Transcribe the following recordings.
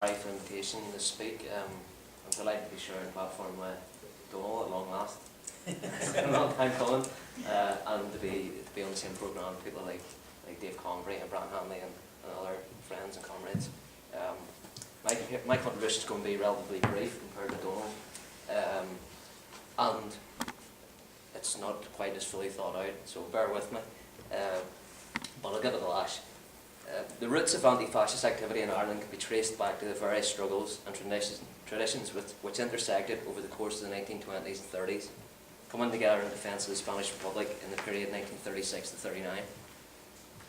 For invitation to speak. I'm delighted to be sharing a platform with Donal at long last. It's been a long time coming, and to be on the same programme with people like Dave Convery and Brian Hanley and other friends and comrades. My contribution is going to be relatively brief compared to Donal, and it's not quite as fully thought out, so bear with me, but I'll give it a lash. The roots of anti-fascist activity in Ireland can be traced back to the various struggles and traditions which intersected over the course of the 1920s and 30s, coming together in defence of the Spanish Republic in the period 1936 to 39.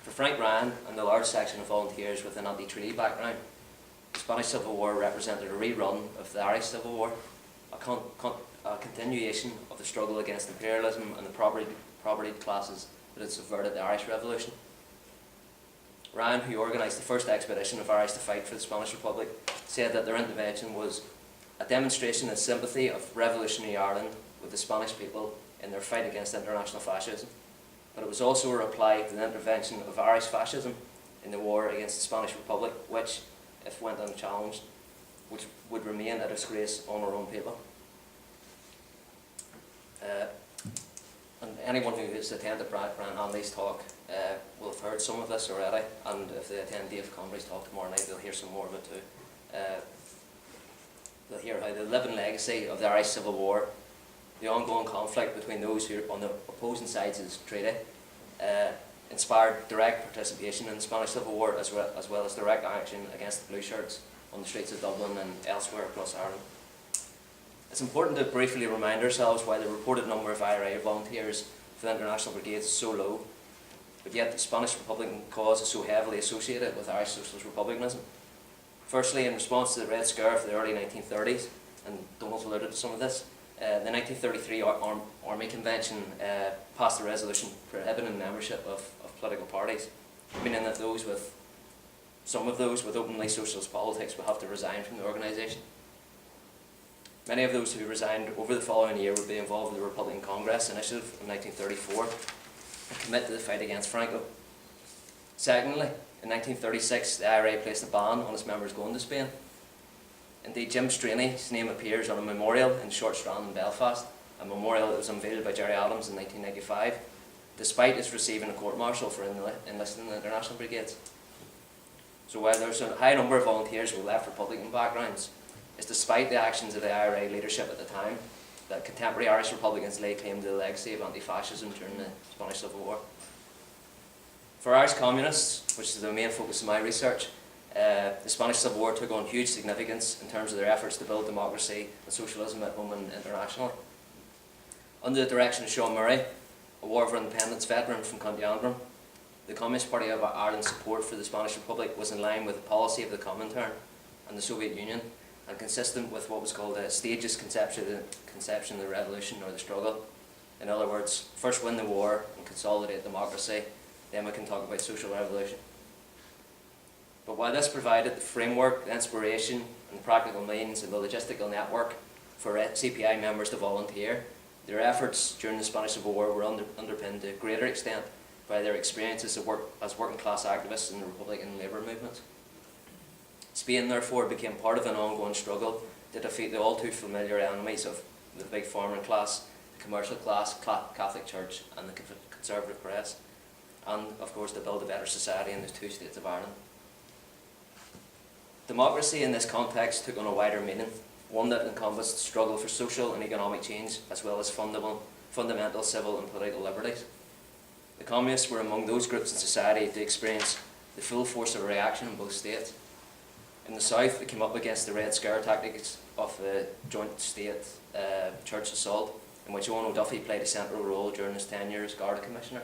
For Frank Ryan and the large section of volunteers with an anti-treaty background, the Spanish Civil War represented a rerun of the Irish Civil War, a continuation of the struggle against imperialism and the propertied classes that had subverted the Irish Revolution. Ryan, who organised the first expedition of Irish to fight for the Spanish Republic, said that their intervention was a demonstration in sympathy of revolutionary Ireland with the Spanish people in their fight against international fascism, but it was also a reply to the intervention of Irish fascism in the war against the Spanish Republic, which, if went unchallenged, would remain a disgrace on our own people. And anyone who has attended Brian Hanley's talk will have heard some of this already, and if they attend Dave Convery's talk tomorrow night, they'll hear some more of it too. They'll hear how the living legacy of the Irish Civil War, the ongoing conflict between those who are on the opposing sides of the treaty, inspired direct participation in the Spanish Civil War as well as direct action against the blue shirts on the streets of Dublin and elsewhere across Ireland. It's important to briefly remind ourselves why the reported number of IRA volunteers for the International Brigades is so low, but yet the Spanish Republican cause is so heavily associated with Irish Socialist Republicanism. Firstly, in response to the Red Scare of the early 1930s, and Donald's alluded to some of this, the 1933 Army Convention passed a resolution prohibiting membership of political parties, meaning that some of those with openly socialist politics will have to resign from the organisation. Many of those who resigned over the following year would be involved with the Republican Congress initiative in 1934 and commit to the fight against Franco. Secondly, in 1936, the IRA placed a ban on its members going to Spain. Indeed, Jim Straney's name appears on a memorial in Short Strand in Belfast, a memorial that was unveiled by Gerry Adams in 1995, despite his receiving a court-martial for enlisting in the International Brigades. So while there's a high number of volunteers with left Republican backgrounds, it's despite the actions of the IRA leadership at the time that contemporary Irish Republicans lay claim to the legacy of anti-fascism during the Spanish Civil War. For Irish communists, which is the main focus of my research, the Spanish Civil War took on huge significance in terms of their efforts to build democracy and socialism at home and internationally. Under the direction of Sean Murray, a War of Independence veteran from County Antrim, the Communist Party of Ireland's support for the Spanish Republic was in line with the policy of the Comintern and the Soviet Union, and consistent with what was called a stages conception of the revolution or the struggle. In other words, first win the war and consolidate democracy, then we can talk about social revolution. But while this provided the framework, the inspiration and the practical means and the logistical network for CPI members to volunteer, their efforts during the Spanish Civil War were underpinned to a greater extent by their experiences as working class activists in the Republican labour movement. Spain, therefore, became part of an ongoing struggle to defeat the all too familiar enemies of the big farming class, the commercial class, Catholic Church and the conservative press, and of course to build a better society in the two states of Ireland. Democracy in this context took on a wider meaning, one that encompassed struggle for social and economic change as well as fundamental civil and political liberties. The communists were among those groups in society to experience the full force of reaction in both states. In the south, they came up against the Red Scare tactics of the joint state church assault, in which Owen O'Duffy played a central role during his tenure as Garda Commissioner.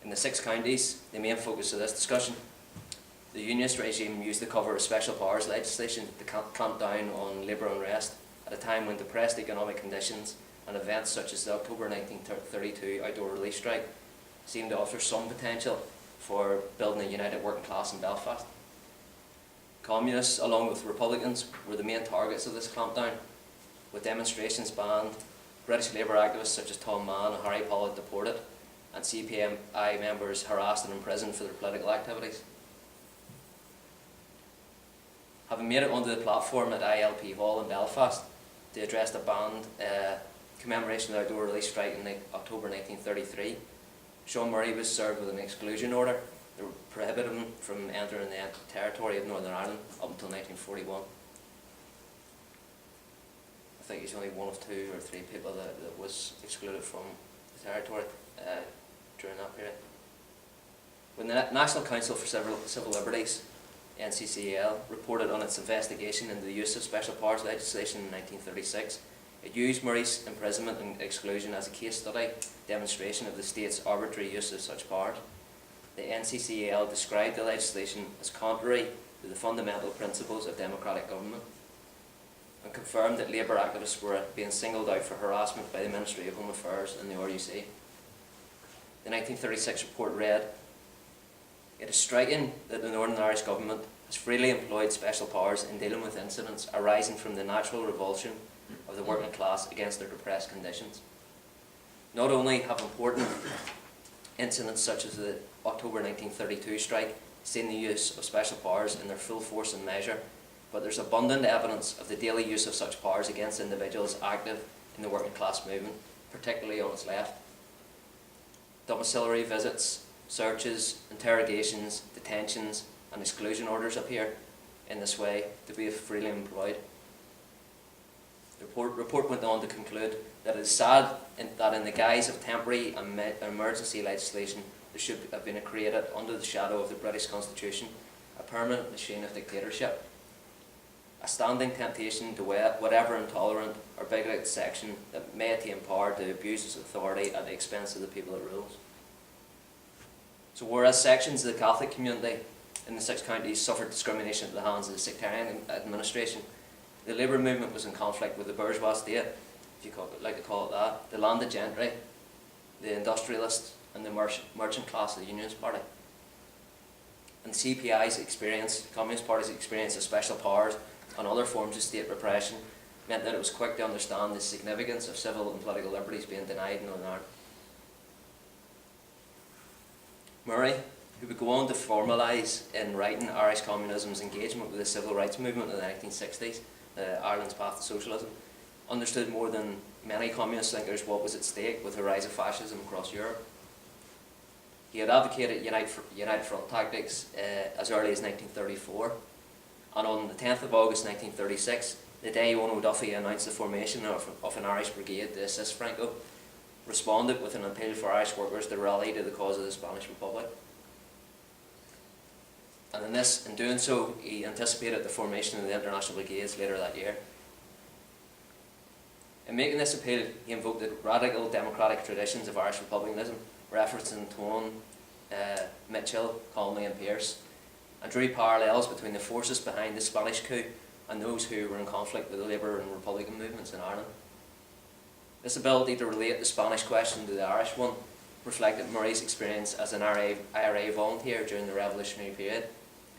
In the 6 counties, the main focus of this discussion, the Unionist regime used the cover of special powers legislation to clamp down on labour unrest at a time when depressed economic conditions and events such as the October 1932 outdoor relief strike seemed to offer some potential for building a united working class in Belfast. Communists, along with Republicans, were the main targets of this clampdown, with demonstrations banned, British Labour activists such as Tom Mann and Harry Pollock deported, and CPI members harassed and imprisoned for their political activities. Having made it onto the platform at ILP Hall in Belfast to address the banned commemoration of the outdoor release strike in October 1933, Sean Murray was served with an exclusion order that prohibited him from entering the territory of Northern Ireland up until 1941. I think he's only one of 2 or 3 people that was excluded from the territory during that period. When the National Council for Civil Liberties, NCCL, reported on its investigation into the use of special powers legislation in 1936, it used Murray's imprisonment and exclusion as a case study demonstration of the state's arbitrary use of such powers. The NCCL described the legislation as contrary to the fundamental principles of democratic government and confirmed that Labour activists were being singled out for harassment by the Ministry of Home Affairs and the RUC. The 1936 report read, "It is striking that the Northern Irish government has freely employed special powers in dealing with incidents arising from the natural revulsion of the working class against their depressed conditions. Not only have important incidents such as the October 1932 strike seen the use of special powers in their full force and measure, but there is abundant evidence of the daily use of such powers against individuals active in the working class movement, particularly on its left. Domiciliary visits, searches, interrogations, detentions and exclusion orders appear in this way to be freely employed." The report went on to conclude that it is sad that in the guise of temporary and emergency legislation there should have been created under the shadow of the British Constitution a permanent machine of dictatorship, a standing temptation to whatever intolerant or bigoted section that may attain power to abuse its authority at the expense of the people it rules. So whereas sections of the Catholic community in the 6 counties suffered discrimination at the hands of the sectarian administration, the Labour movement was in conflict with the bourgeois state, if you like to call it that, the landed gentry, the industrialists and the merchant class of the Unionist Party. And CPI's experience, the Communist Party's experience of special powers and other forms of state repression meant that it was quick to understand the significance of civil and political liberties being denied in Northern Ireland. Murray, who would go on to formalise in writing Irish communism's engagement with the civil rights movement in the 1960s, Ireland's path to socialism, understood more than many communist thinkers what was at stake with the rise of fascism across Europe. He had advocated United Front tactics as early as 1934, and on the 10th of August 1936, the day Eoin O'Duffy announced the formation of an Irish brigade to assist Franco, responded with an appeal for Irish workers to rally to the cause of the Spanish Republic. And in doing so, he anticipated the formation of the international brigades later that year. In making this appeal, he invoked the radical democratic traditions of Irish republicanism, referencing Tone, Mitchell, Connolly and Pearse, and drew parallels between the forces behind the Spanish coup and those who were in conflict with the Labour and Republican movements in Ireland. This ability to relate the Spanish question to the Irish one reflected Murray's experience as an IRA volunteer during the revolutionary period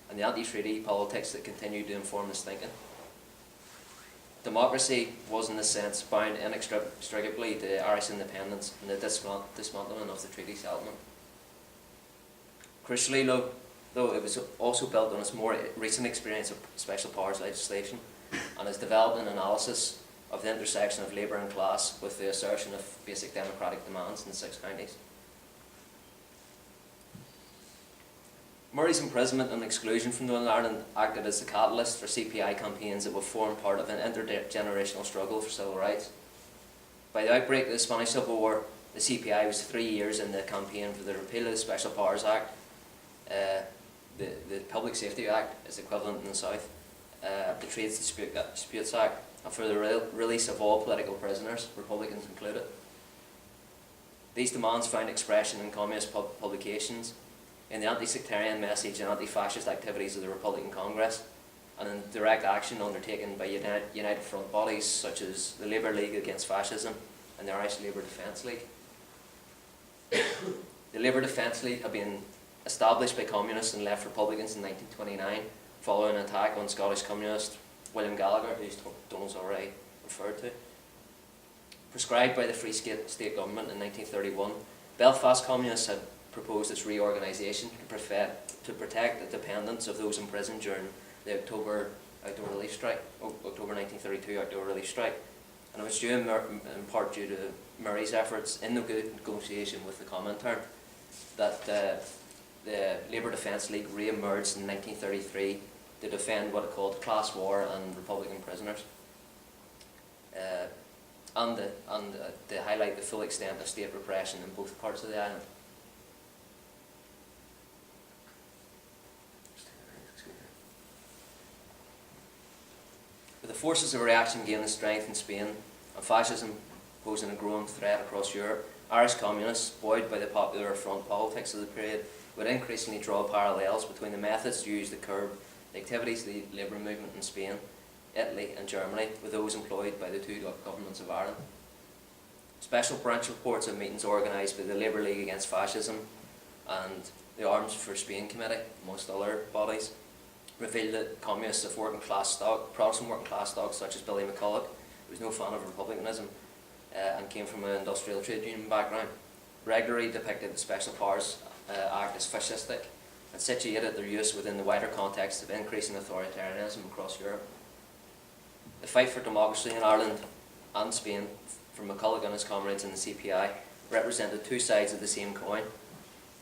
and the anti-treaty politics that continued to inform his thinking. Democracy was, in this sense, bound inextricably to Irish independence and the dismantling of the treaty settlement. Crucially, though, it was also built on his more recent experience of special powers legislation and his development analysis of the intersection of labour and class with the assertion of basic democratic demands in the 6 counties. Murray's imprisonment and exclusion from Northern Ireland acted as the catalyst for CPI campaigns that would form part of an intergenerational struggle for civil rights. By the outbreak of the Spanish Civil War, the CPI was 3 years in the campaign for the repeal of the Special Powers Act. The Public Safety Act is equivalent in the South, the Trades Disputes Act, and for the release of all political prisoners, Republicans included. These demands found expression in communist publications, in the anti-sectarian message and anti-fascist activities of the Republican Congress, and in direct action undertaken by United Front bodies such as the Labour League Against Fascism and the Irish Labour Defence League. The Labour Defence League had been established by communists and left Republicans in 1929 following an attack on Scottish communist William Gallagher, who Donald's already referred to. Prescribed by the Free State Government in 1931, Belfast communists had proposed its reorganisation to protect the dependents of those imprisoned during the October outdoor relief strike, October 1932 outdoor relief strike, and it was due in part due to Murray's efforts in the negotiation with the Comintern that the Labour Defence League re-emerged in 1933 to defend what it called class war and Republican prisoners, and to highlight the full extent of state repression in both parts of the island. With the forces of reaction gaining strength in Spain and fascism posing a growing threat across Europe, Irish communists, buoyed by the popular front politics of the period, would increasingly draw parallels between the methods used to curb the activities of the Labour movement in Spain, Italy and Germany with those employed by the two governments of Ireland. Special branch reports of meetings organised by the Labour League Against Fascism and the Arms for Spain Committee, amongst other bodies, revealed that communists of working class stock, Protestant working class stock such as Billy McCulloch, who was no fan of republicanism and came from an industrial trade union background, regularly depicted the Special Powers Act as fascistic and situated their use within the wider context of increasing authoritarianism across Europe. The fight for democracy in Ireland and Spain for McCulloch and his comrades in the CPI represented two sides of the same coin.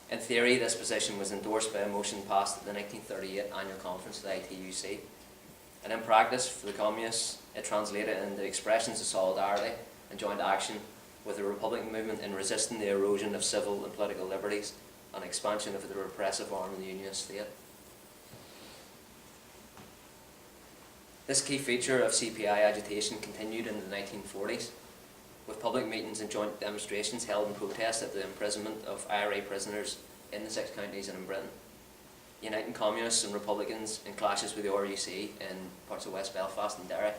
In theory, this position was endorsed by a motion passed at the 1938 annual conference of the ITUC, and in practice, for the communists, it translated into expressions of solidarity and joint action with the Republican movement in resisting the erosion of civil and political liberties and expansion of the repressive arm of the Unionist state. This key feature of CPI agitation continued in the 1940s, with public meetings and joint demonstrations held in protest at the imprisonment of IRA prisoners in the 6 counties and in Britain, uniting communists and republicans in clashes with the RUC in parts of West Belfast and Derry.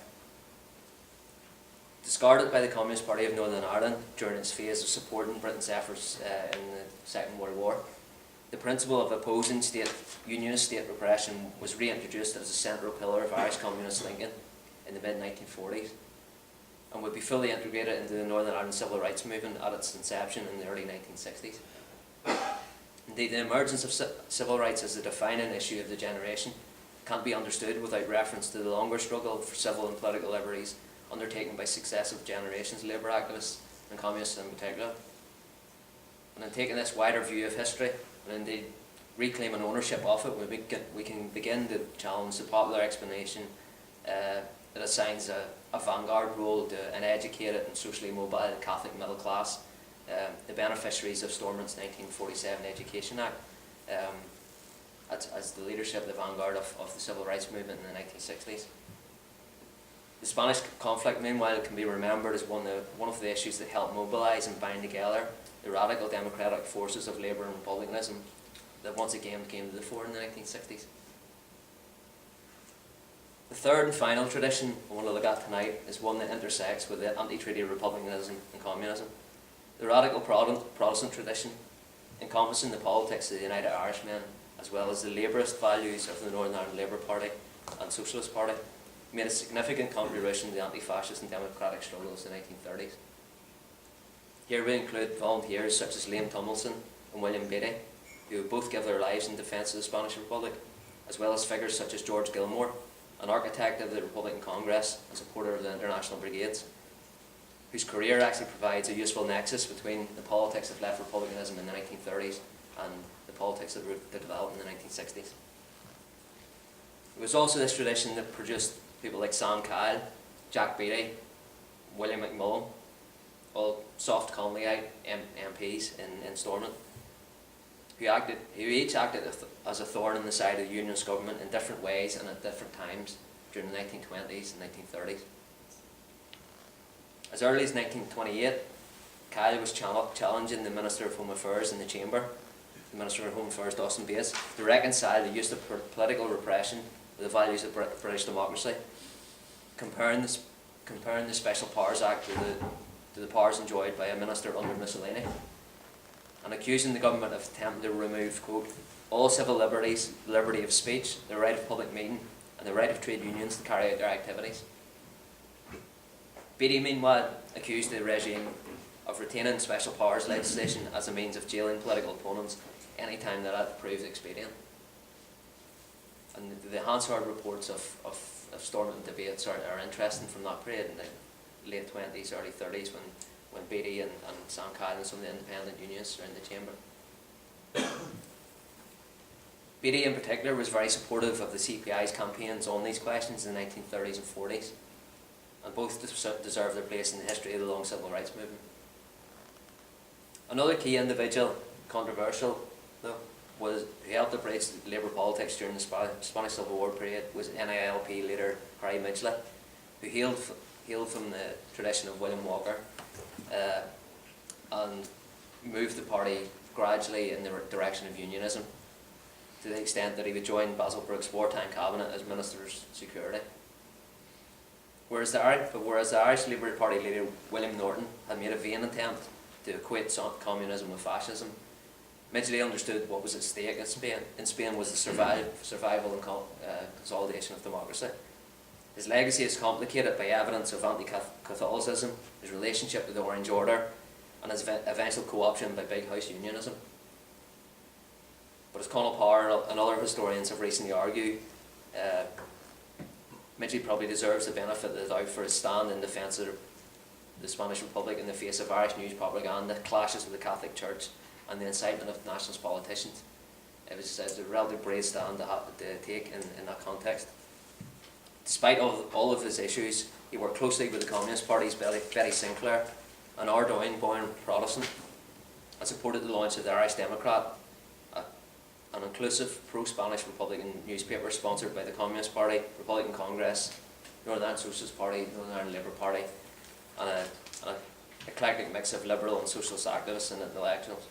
Discarded by the Communist Party of Northern Ireland during its phase of supporting Britain's efforts in the Second World War, the principle of opposing Unionist state repression was reintroduced as a central pillar of Irish communist thinking in the mid-1940s, and would be fully integrated into the Northern Ireland civil rights movement at its inception in the early 1960s. Indeed, the emergence of civil rights as the defining issue of the generation can't be understood without reference to the longer struggle for civil and political liberties undertaken by successive generations of labour activists, and communists in particular. And in taking this wider view of history, and indeed reclaiming ownership of it, we can begin to challenge the popular explanation that assigns a vanguard role to an educated and socially mobile Catholic middle class, the beneficiaries of Stormont's 1947 Education Act, as the leadership, the vanguard of the civil rights movement in the 1960s. The Spanish conflict, meanwhile, can be remembered as one of the issues that helped mobilise and bind together the radical democratic forces of Labour and Republicanism that once again came to the fore in the 1960s. The third and final tradition I want to look at tonight is one that intersects with the anti-treaty republicanism and communism. The radical Protestant tradition, encompassing the politics of the United Irishmen, as well as the Labourist values of the Northern Ireland Labour Party and Socialist Party, made a significant contribution to the anti-fascist and democratic struggles in the 1930s. Here we include volunteers such as Liam Tomlinson and William Beatty, who both give their lives in defence of the Spanish Republic, as well as figures such as George Gilmore, an architect of the Republican Congress and supporter of the International Brigades, whose career actually provides a useful nexus between the politics of left republicanism in the 1930s and the politics that developed in the 1960s. It was also this tradition that produced people like Sam Kyle, Jack Beatty, William McMullen, all soft Conleyite MPs in Stormont, who each acted as a thorn in the side of the Unionist government in different ways and at different times during the 1920s and 1930s. As early as 1928, Kyle was challenging the Minister of Home Affairs in the Chamber, the Minister of Home Affairs Dawson Bates, to reconcile the use of political repression with the values of British democracy, comparing the Special Powers Act to the powers enjoyed by a minister under Mussolini, and accusing the government of attempting to remove, quote, all civil liberties, the liberty of speech, the right of public meeting, and the right of trade unions to carry out their activities. Beatty, meanwhile, accused the regime of retaining special powers legislation as a means of jailing political opponents any time that proved expedient. And the Hansard reports of Stormont debates are interesting from that period in the late 20s, early 30s, when Beatty and Sam Kyle and some of the independent unionists are in the chamber. Beatty in particular was very supportive of the CPI's campaigns on these questions in the 1930s and 40s, and both deserve their place in the history of the long civil rights movement. Another key individual, controversial though, who helped to bridge Labour politics during the Spanish Civil War period, was NILP leader Harry Midgley, who hailed from the tradition of William Walker and moved the party gradually in the direction of unionism, to the extent that he would join Basil Brooks' wartime cabinet as Minister of Security. Whereas the Irish Labour Party leader William Norton had made a vain attempt to equate communism with fascism, Midgley understood what was at stake in Spain. In Spain was the survival and consolidation of democracy. His legacy is complicated by evidence of anti-Catholicism, his relationship with the Orange Order, and his eventual co-option by Big House unionism. But as Conall Power and other historians have recently argued, Midgley probably deserves the benefit of the doubt for his stand in defence of the Spanish Republic in the face of Irish news propaganda, clashes with the Catholic Church, and the incitement of nationalist politicians. It was a relatively brave stand to take in that context. Despite all of his issues, he worked closely with the Communist Party's Betty Sinclair, an Ardoyne-born Protestant, and supported the launch of the Irish Democrat, an inclusive pro-Spanish Republican newspaper sponsored by the Communist Party, Republican Congress, Northern Ireland Socialist Party, Northern Ireland Labour Party, and an eclectic mix of liberal and socialist activists and intellectuals,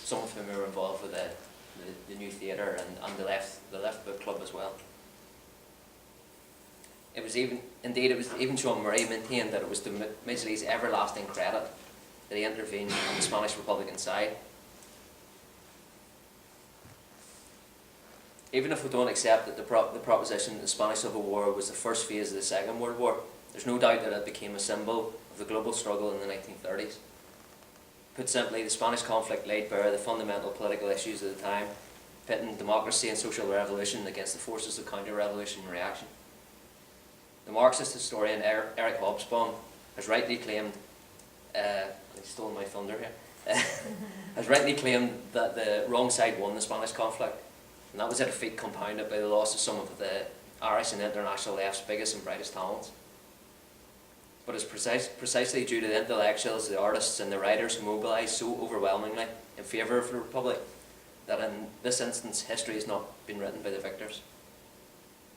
some of whom were involved with the New Theatre and the Left Book Club as well. It was even Sean Murray maintained that it was to Midgley's everlasting credit that he intervened on the Spanish Republican side. Even if we don't accept that the proposition that the Spanish Civil War was the first phase of the Second World War, there's no doubt that it became a symbol of the global struggle in the 1930s. Put simply, the Spanish conflict laid bare the fundamental political issues of the time, pitting democracy and social revolution against the forces of counter-revolution and reaction. The Marxist historian Eric Hobsbawm has rightly claimed, he stole my thunder here, has rightly claimed that the wrong side won the Spanish conflict, and that was a defeat compounded by the loss of some of the Irish and international left's biggest and brightest talents. But it's precisely due to the intellectuals, the artists and the writers who mobilised so overwhelmingly in favour of the Republic that in this instance history has not been written by the victors.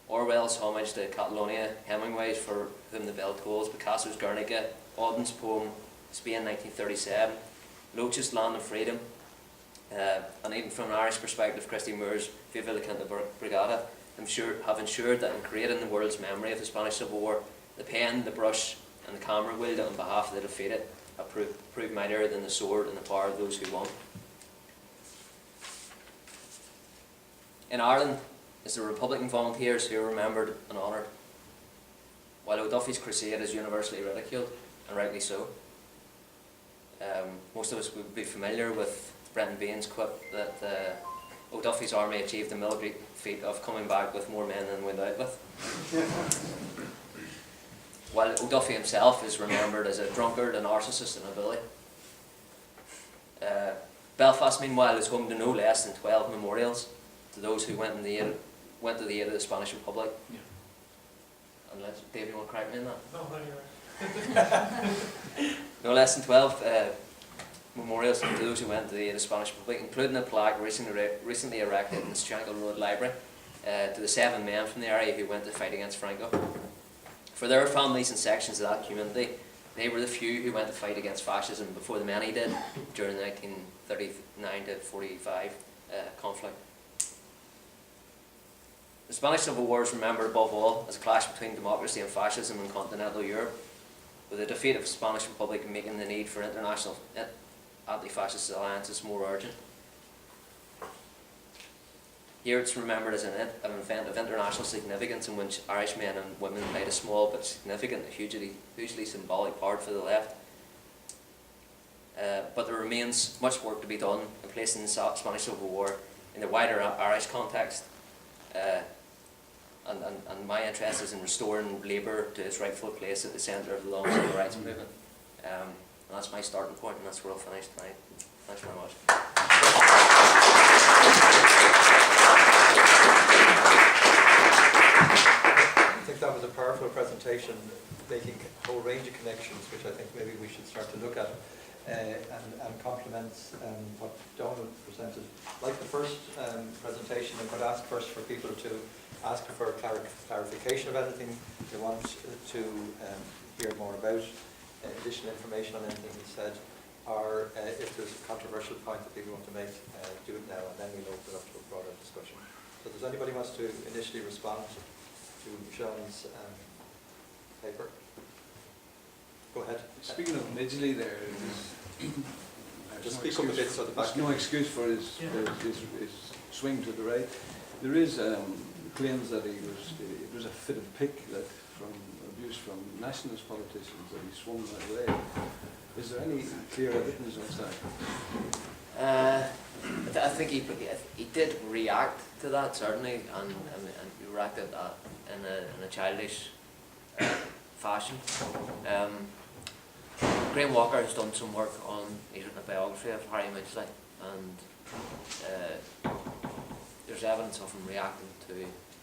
Orwell's homage to Catalonia, Hemingway's For Whom the Bell Tolls, Picasso's Guernica, Auden's poem Spain 1937, Loach's Land of Freedom, and even from an Irish perspective, Christy Moore's Viva la Quinta Brigada have ensured that in creating the world's memory of the Spanish Civil War, the pen, the brush and the camera wielded on behalf of the defeated have proved mightier than the sword and the power of those who won. In Ireland, it's the Republican volunteers who are remembered and honoured, while O'Duffy's crusade is universally ridiculed, and rightly so. Most of us would be familiar with Brenton Bain's quip that O'Duffy's army achieved the military feat of coming back with more men than went out with. While O'Duffy himself is remembered as a drunkard, a narcissist and a bully. Belfast, meanwhile, is home to no less than 12 memorials to those who went to the aid of the Spanish Republic. Yeah. Unless, Dave, you want to correct me on that? No, anyway. No less than 12 memorials to those who went to the aid of the Spanish Republic, including a plaque recently erected in the Shankill Road Library to the 7 men from the area who went to fight against Franco. For their families and sections of that community, they were the few who went to fight against fascism before the many did during the 1939 to 45 conflict. The Spanish Civil War is remembered above all as a clash between democracy and fascism in continental Europe, with the defeat of the Spanish Republic making the need for international anti-fascist alliances more urgent. Here it's remembered as an event of international significance in which Irish men and women played a small but significant, hugely symbolic part for the left. But there remains much work to be done in placing the Spanish Civil War in the wider Irish context. and my interest is in restoring labour to its rightful place at the centre of the long civil rights movement. And that's my starting point, and that's where I'll finish tonight. Thanks very much. I think that was a powerful presentation, making a whole range of connections, which I think maybe we should start to look at, and complements what Donald presented. Like the first presentation, I'm going to ask first for people to ask for clarification of anything they want to hear more about, additional information on anything he said, or if there's a controversial point that people want to make, do it now, and then we'll open it up to a broader discussion. So does anybody wants to initially respond to Sean's paper? Go ahead. Speaking of initially there, Just speak up a bit so the back. there's no excuse for his swing to the right. There is claims that it was a fit of pick that from abuse from nationalist politicians that he swung that way. Is there any clear evidence of that? I think he did react to that, certainly, and he reacted in a childish fashion. Graham Walker has done some work on, he's written a biography of Harry Midgley, and there's evidence of him reacting to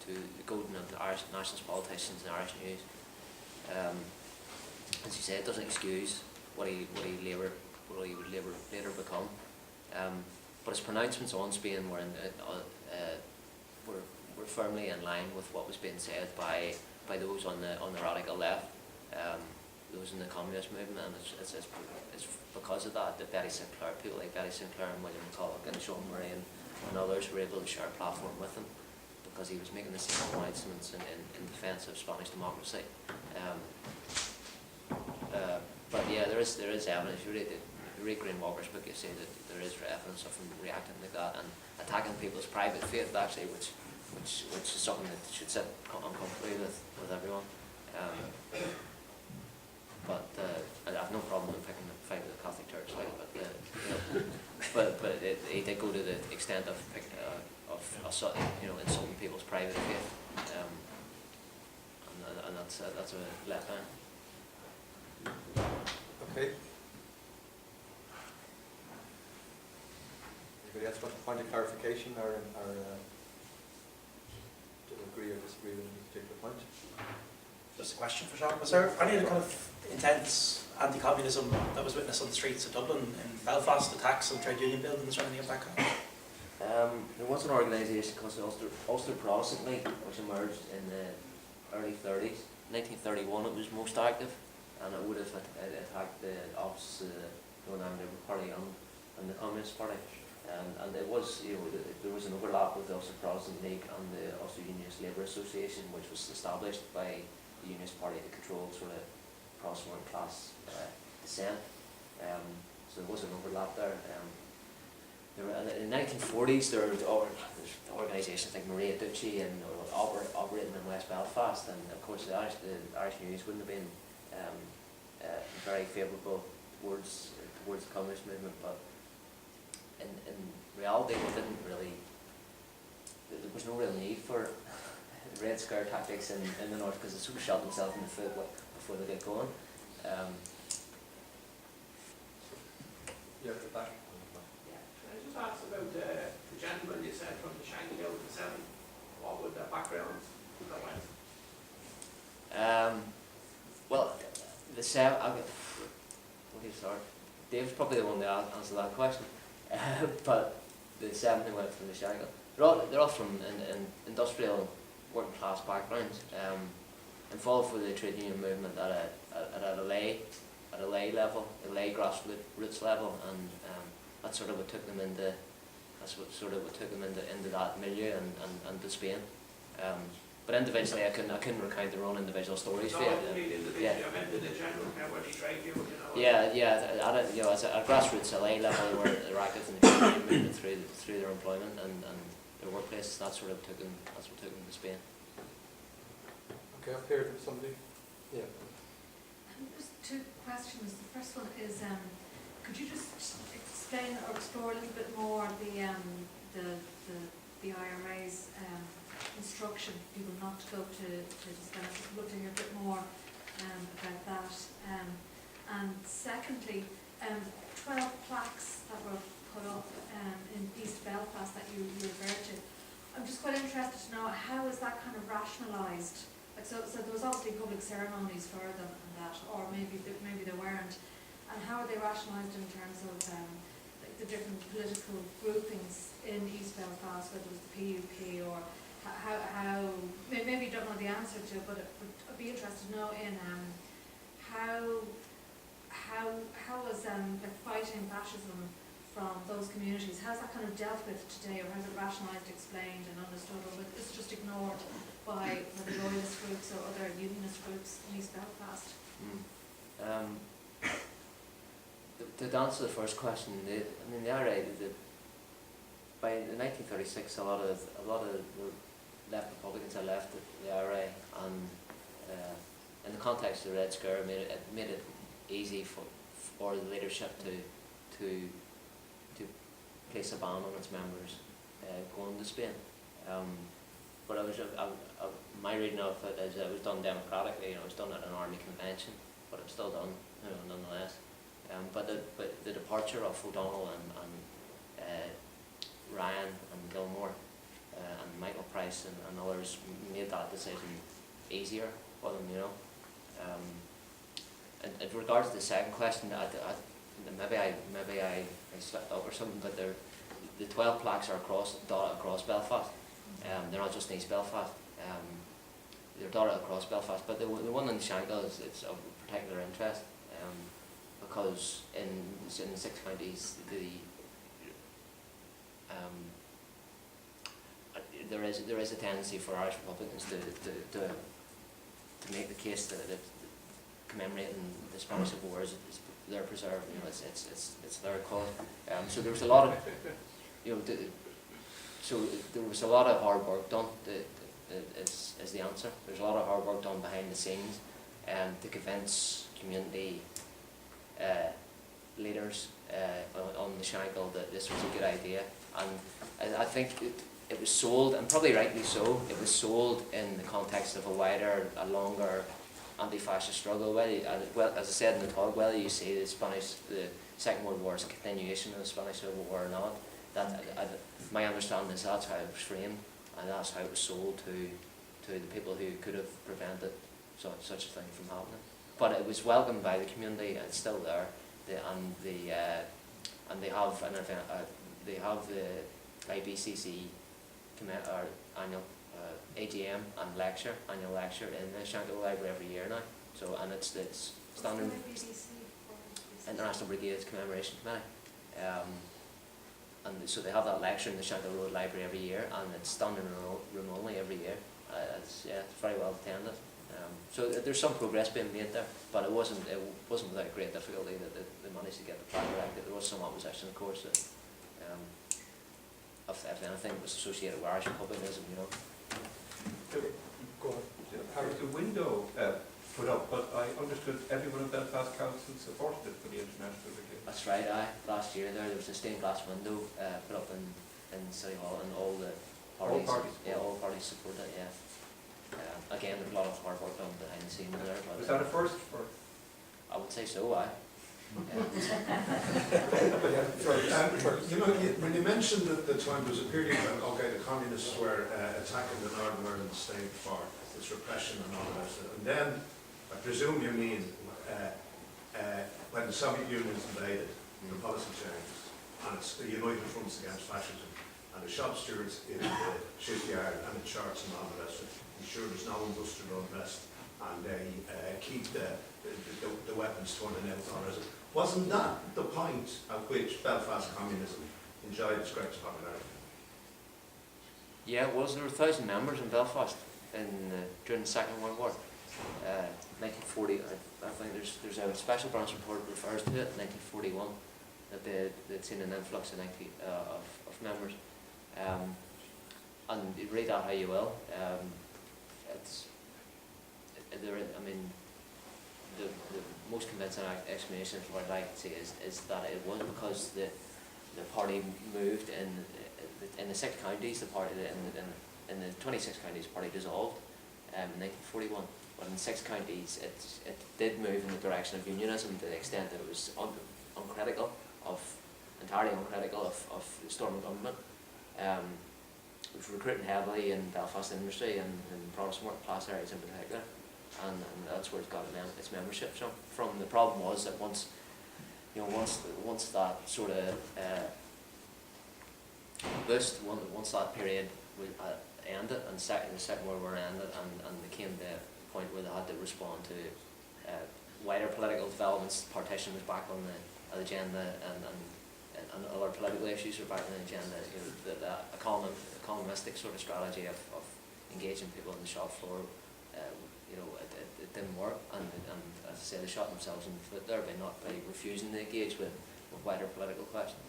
the goading of the Irish nationalist politicians in Irish news. As you say, it doesn't excuse what he would later become. But his pronouncements on Spain were firmly in line with what was being said by those on the radical left, those in the communist movement, and it's because of that Betty Sinclair, people like Betty Sinclair and William McCulloch and Sean Murray and others were able to share a platform with him, because he was making the same pronouncements in defence of Spanish democracy. But yeah, there is evidence. If you read Graham Walker's book, you see that there is evidence of him reacting like that and attacking people's private faith, actually, which is something that should sit uncomfortably with everyone. But I have no problem in picking the fight with the Catholic Church, like, but he did go to the extent of insulting people's private faith, and that's a letdown. Okay. Anybody else want a point of clarification or to agree or disagree with any particular point? Just a question for Sean. Was there any kind of intense anti-communism that was witnessed on the streets of Dublin, in Belfast, attacks on trade union buildings or anything of that kind? There was an organisation called the Ulster Protestant League, which emerged in the early 30s. 1931 it was most active, and it would have attacked the opposites of the Northern Labour Party and the Communist Party. And it was, there was an overlap with the Ulster Protestant League and the Ulster Unionist Labour Association, which was established by the Unionist Party to control sort of Protestant working class dissent. So there was an overlap there. In the 1940s, there were organisations like Maria Ducci and operating in West Belfast, and of course the Irish news wouldn't have been very favourable towards the communist movement, but in reality there was no real need for Red Scare tactics in the north, because they sort of shot themselves in the foot before they get going. Yeah, at the back. Can I just ask about the gentleman you said from the Shankill to the 7? What would the background that went? Well, the 7, where do you start? Dave's probably the one to answer that question. But the 7 who went from the Shankill, they're all from industrial working class backgrounds, involved with the trade union movement at a lay level, a lay grassroots level, and that's sort of what took them into that milieu and to Spain. But individually, I couldn't recount their own individual stories. No, I didn't mean individually. I meant in the general, where they trade you, at grassroots, LA level, they were active in the trade union movement through their employment and their workplaces. That's what took them to Spain. Okay, up here, somebody? Yeah. Just two questions. The first one is, could you just explain or explore a little bit more the IRA's instruction for people not to go to this kind of, I'd love to hear a bit more about that. And secondly, 12 plaques that were put up in East Belfast that you referred to. I'm just quite interested to know, how is that kind of rationalised? Like, so there was obviously public ceremonies for them and that, or maybe there weren't. And how are they rationalised in terms of like the different political groupings in East Belfast, whether it was the PUP or how maybe you don't know the answer to it, but I'd be interested to know in how was like fighting fascism from those communities, how's that kind of dealt with today, or how's it rationalised, explained and understood, or it's just ignored by the loyalist groups or other unionist groups in East Belfast? To answer the first question, the IRA, by 1936, a lot of the left Republicans had left the IRA, and in the context of the Red Scare, made it easy for the leadership to place a ban on its members going to Spain. But my reading of it is it was done democratically. It was done at an army convention, but it was still done, nonetheless. But the departure of O'Donnell and Ryan and Gilmore and Michael Price and others made that decision easier for them, And in regards to the second question, maybe I slipped up or something, but the 12 plaques are dotted across Belfast. They're not just in East Belfast. They're dotted across Belfast, but the one in Shankill it's of particular interest because in the 6 counties there is a tendency for Irish Republicans to make the case that commemorating the Spanish Civil War is their preserve. It's their cause. So there was a lot of so there was a lot of hard work done. Is the answer. There's a lot of hard work done behind the scenes to convince community leaders on the Shankill that this was a good idea, and I think it was sold, and probably rightly so. It was sold in the context of a longer anti-fascist struggle. Well, as I said in the talk, whether you see the Second World War as a continuation of the Spanish Civil War or not, my understanding is that's how it was framed, and that's how it was sold to the people who could have prevented such a thing from happening. But it was welcomed by the community, and it's still there. And they have an event. They have the IBCC annual AGM and annual lecture in the Shankill Library every year now. So, and it's standing International Brigades Commemoration Committee. And so they have that lecture in the Shankill Road Library every year, and it's standing room only every year. It's very well attended. So there's some progress being made there, but it wasn't without great difficulty that they managed to get the plaque erected. There was some opposition, of course, that if anything was associated with Irish republicanism, Go on. There was a window put up, but I understood everyone at Belfast Council supported it for the International Brigade. That's right. Last year there was a stained glass window put up in City Hall, and all parties supported it. Yeah. Again, there's a lot of hard work done behind the scenes there. But, Was that a first for? I would say so. When you mentioned at the time, there was a period when, the communists were attacking the Northern Ireland state for its repression and all the rest of it. And then, I presume you mean when the Soviet Union was invaded, the policy changed, and it's the United Fronts Against Fascism, and the shop stewards in the shipyard and the charts and all the rest of it ensure there's no industrial unrest, and they keep the weapons turning out on us. Wasn't that the point at which Belfast communism enjoyed its greatest popularity? Yeah, it was. There were 1,000 members in Belfast during the Second World War. 1940, I think there's a special branch report that refers to it, 1941, that they'd seen an influx of members. And you read that how you will. The most convincing explanation for what I like to say is that it was because the party moved in the 6 counties. The party in in the 26 counties, the party dissolved in 1941. But in 6 counties, it did move in the direction of unionism to the extent that it was entirely uncritical of the Stormont government. It was recruiting heavily in Belfast industry and in Protestant working class areas in particular, and that's where it got its membership from. The problem was that once that sort of boost, once that period ended, and the Second World War ended, and they came to a point where they had to respond to wider political developments. Partition was back on the agenda, and other political issues were back on the agenda. The economistic sort of strategy of engaging people on the shop floor, it didn't work, and as I say, they shot themselves in the foot there by refusing to engage with wider political questions.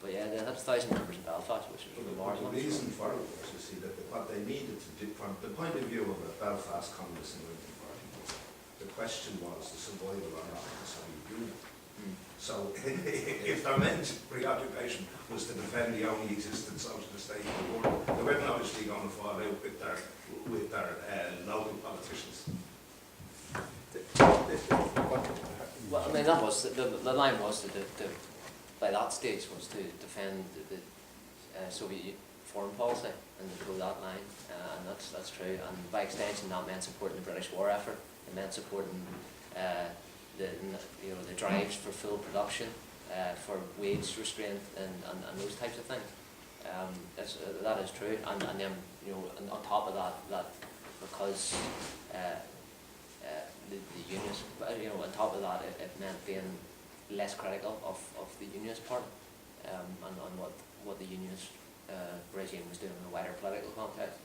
But yeah, they had 1,000 members in Belfast, which was remarkable. The reason for it was, you see, that what they needed to do, from the point of view of the Belfast Communist and Working Party, the question was the survival or not of the Soviet Union. So if their main preoccupation was to defend the only existing socialist state in the world, they weren't obviously going to fall out with their local politicians. Well, I mean, that was the line was by that stage was to defend the Soviet foreign policy and to go that line, and that's true. And by extension, that meant supporting the British war effort. It meant supporting the drives for full production, for wage restraint, and those types of things. That is true. And then on top of that because the unions, on top of that, it meant being less critical of the Unionist Party and what the Unionist regime was doing in a wider political context.